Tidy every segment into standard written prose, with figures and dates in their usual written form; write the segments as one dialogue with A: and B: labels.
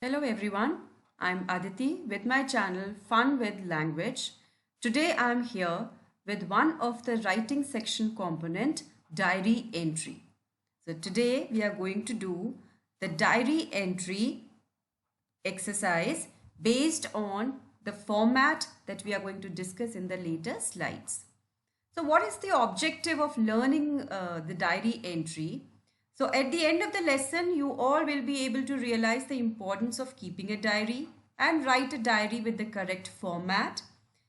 A: Hello everyone, I'm Aditi with my channel Fun with Language. Today I'm here with one of the writing section component, diary entry. So today we are going to do the diary entry exercise based on the format that we are going to discuss in the later slides. So what is the objective of learning the diary entry? So at the end of the lesson, you all will be able to realize the importance of keeping a diary and write a diary with the correct format.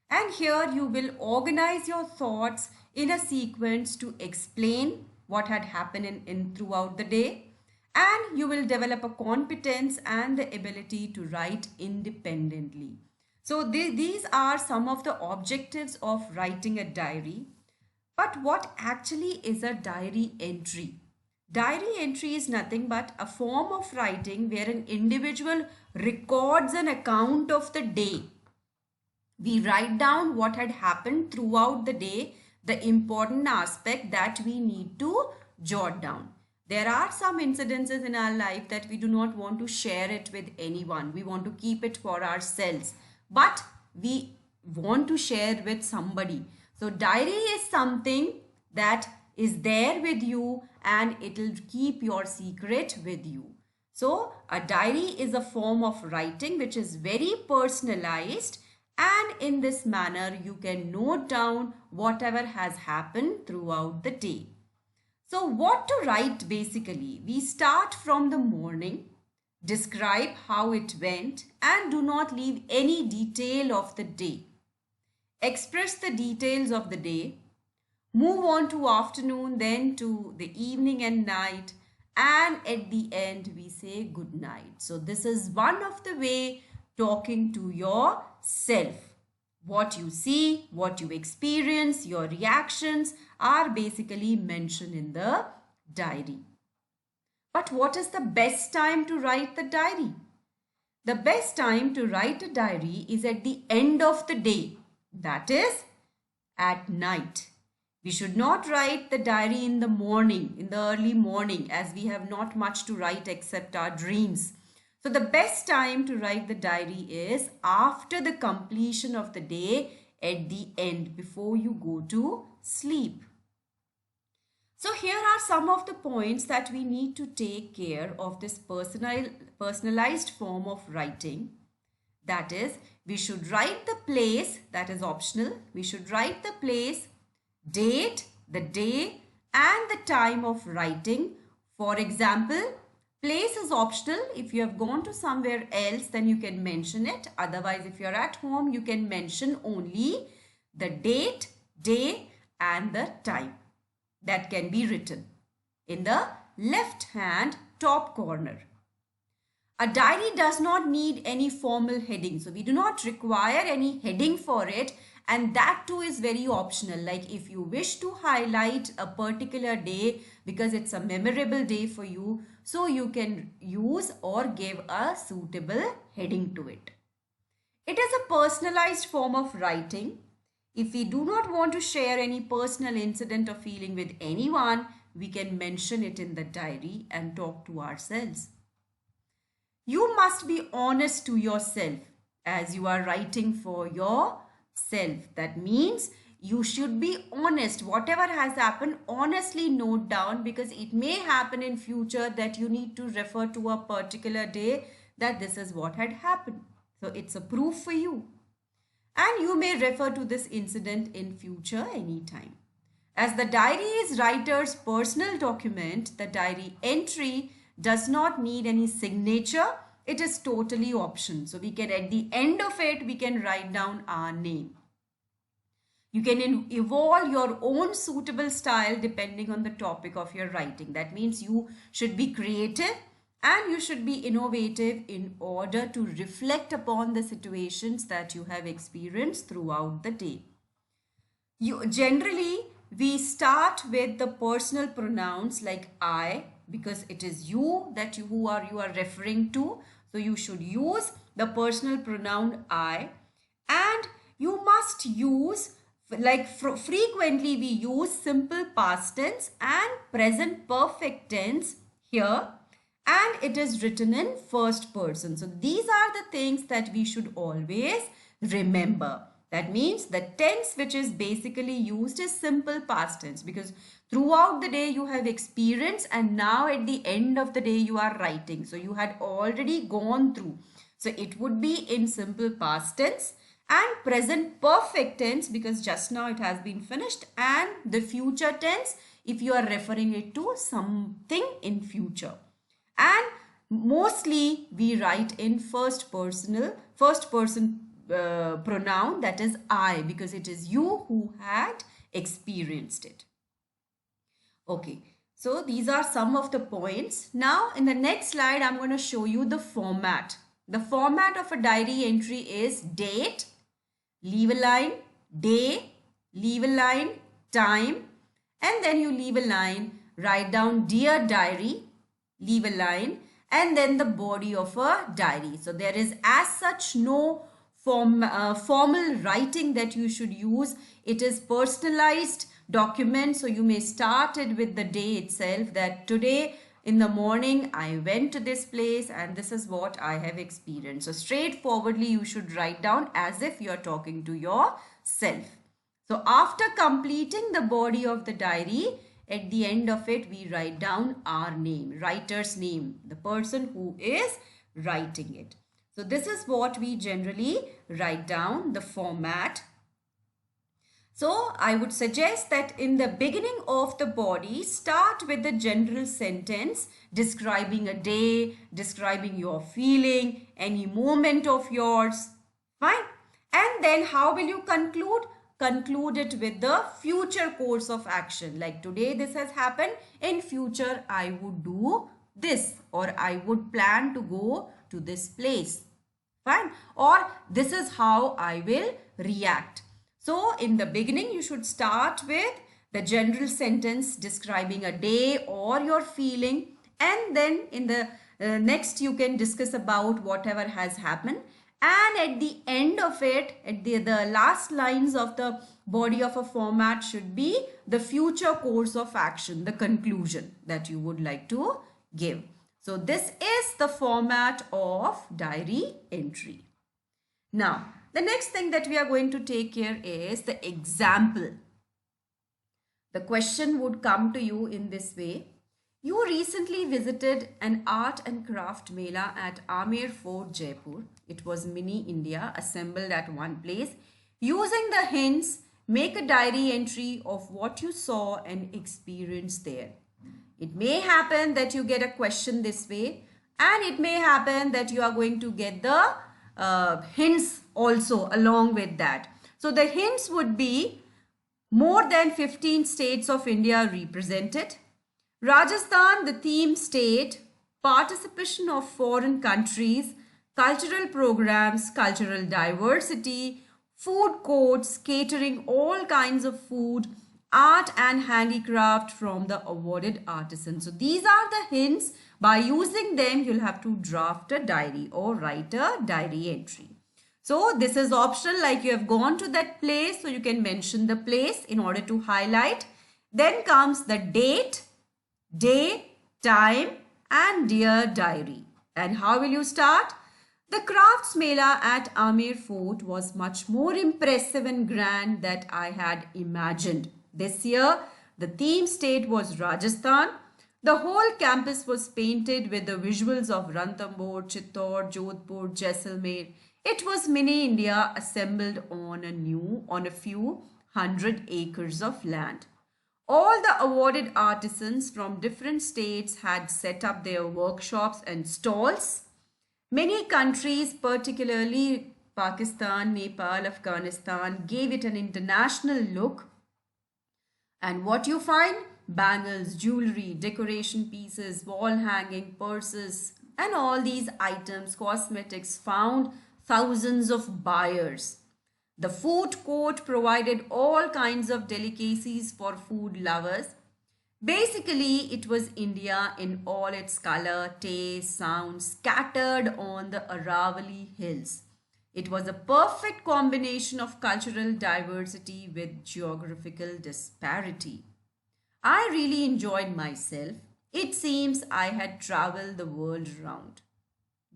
A: And here you will organize your thoughts in a sequence to explain what had happened in throughout the day. And you will develop a competence and the ability to write independently. So these are some of the objectives of writing a diary. But what actually is a diary entry? Diary entry is nothing but a form of writing where an individual records an account of the day. We write down what had happened throughout the day, the important aspect that we need to jot down. There are some incidences in our life that we do not want to share it with anyone. We want to keep it for ourselves, but we want to share with somebody. So diary is something that is there with you and it will keep your secret with you. So a diary is a form of writing which is very personalized, and in this manner you can note down whatever has happened throughout the day. So what to write basically? We start from the morning, describe how it went and do not leave any detail of the day. Express the details of the day. Move on to afternoon, then to the evening and night, and at the end we say good night. So this is one of the way talking to yourself. What you see, what you experience, your reactions are basically mentioned in the diary. But what is the best time to write the diary? The best time to write a diary is at the end of the day, that is at night. We should not write the diary in the morning, in the early morning, as we have not much to write except our dreams. So the best time to write the diary is after the completion of the day, at the end, before you go to sleep. So here are some of the points that we need to take care of this personalized form of writing. That is, we should write the place, that is optional. We should write the place, date, the day and the time of writing. For example, place is optional. If you have gone to somewhere else, then you can mention it. Otherwise, if you're at home, you can mention only the date, day and the time. That can be written in the left hand top corner. A diary does not need any formal heading. So we do not require any heading for it, and that too is very optional. Like if you wish to highlight a particular day because it's a memorable day for you, so you can use or give a suitable heading to it. It is a personalized form of writing. If we do not want to share any personal incident or feeling with anyone, we can mention it in the diary and talk to ourselves. You must be honest to yourself as you are writing for yourself. That means you should be honest. Whatever has happened, honestly note down, because it may happen in future that you need to refer to a particular day that this is what had happened. So it's a proof for you. And you may refer to this incident in future anytime. As the diary is writer's personal document, the diary entry does not need any signature. It is totally optional. So we can, at the end of it, we can write down our name. You can evolve your own suitable style depending on the topic of your writing. That means you should be creative and you should be innovative in order to reflect upon the situations that you have experienced throughout the day. Generally, we start with the personal pronouns like I, because it is you that you are referring to. So you should use the personal pronoun I, and you must use, like frequently we use simple past tense and present perfect tense here, and it is written in first person. So these are the things that we should always remember. That means the tense which is basically used is simple past tense, because throughout the day you have experience and now at the end of the day you are writing. So you had already gone through. So it would be in simple past tense and present perfect tense, because just now it has been finished, and the future tense if you are referring it to something in future. And mostly we write in first person pronoun, that is I, because it is you who had experienced it. Okay, so these are some of the points. Now in the next slide I'm going to show you the format. The format of a diary entry is date, leave a line, day, leave a line, time, and then you leave a line, write down dear diary, leave a line, and then the body of a diary. So there is as such no formal writing that you should use. It is personalized document. So you may start it with the day itself, that today in the morning I went to this place and this is what I have experienced. So straightforwardly you should write down as if you are talking to yourself. So after completing the body of the diary, at the end of it, we write down our name, writer's name, the person who is writing it. So this is what we generally write down, the format. So I would suggest that in the beginning of the body, start with the general sentence describing a day, describing your feeling, any moment of yours. Fine. And then how will you conclude? Conclude it with the future course of action. Like today this has happened, in future I would do this, or I would plan to go to this place. Fine. Or this is how I will react. So in the beginning you should start with the general sentence describing a day or your feeling, and then in the next you can discuss about whatever has happened. And at the end of it, at the last lines of the body of a format should be the future course of action, the conclusion that you would like to give. So this is the format of diary entry. Now, the next thing that we are going to take here is the example. The question would come to you in this way. You recently visited an art and craft mela at Amer Fort, Jaipur. It was mini India assembled at one place. Using the hints, make a diary entry of what you saw and experienced there. It may happen that you get a question this way, and it may happen that you are going to get the hints also along with that. So the hints would be more than 15 states of India represented. Rajasthan, the theme state, participation of foreign countries, cultural programs, cultural diversity, food courts catering all kinds of food, art and handicraft from the awarded artisans. So these are the hints. By using them, you'll have to draft a diary or write a diary entry. So this is optional, like you have gone to that place, so you can mention the place in order to highlight. Then comes the date, day, time, and dear diary. And how will you start? The crafts mela at Amer Fort was much more impressive and grand than I had imagined. This year, the theme state was Rajasthan. The whole campus was painted with the visuals of Ranthambore, Chittor, Jodhpur, Jaisalmer. It was mini India assembled on a few hundred acres of land. All the awarded artisans from different states had set up their workshops and stalls. Many countries, particularly Pakistan, Nepal, Afghanistan, gave it an international look. And what you find? Bangles, jewelry, decoration pieces, wall hanging, purses, and all these items, cosmetics, found thousands of buyers. The food court provided all kinds of delicacies for food lovers. Basically, it was India in all its color, taste, sound, scattered on the Aravalli hills. It was a perfect combination of cultural diversity with geographical disparity. I really enjoyed myself. It seems I had traveled the world round.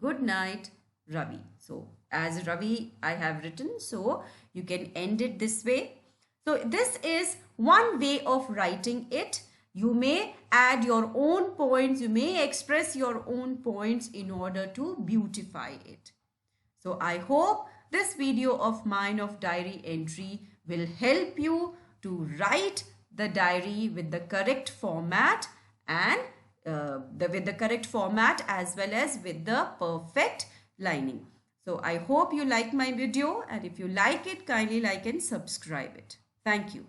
A: Good night, Ravi. So, as Ravi, I have written, so you can end it this way. So, this is one way of writing it. You may add your own points, you may express your own points in order to beautify it. So, I hope this video of mine of diary entry will help you to write the diary with the correct format and with the correct format as well as with the perfect lining. So I hope you like my video, and if you like it, kindly like and subscribe it. Thank you.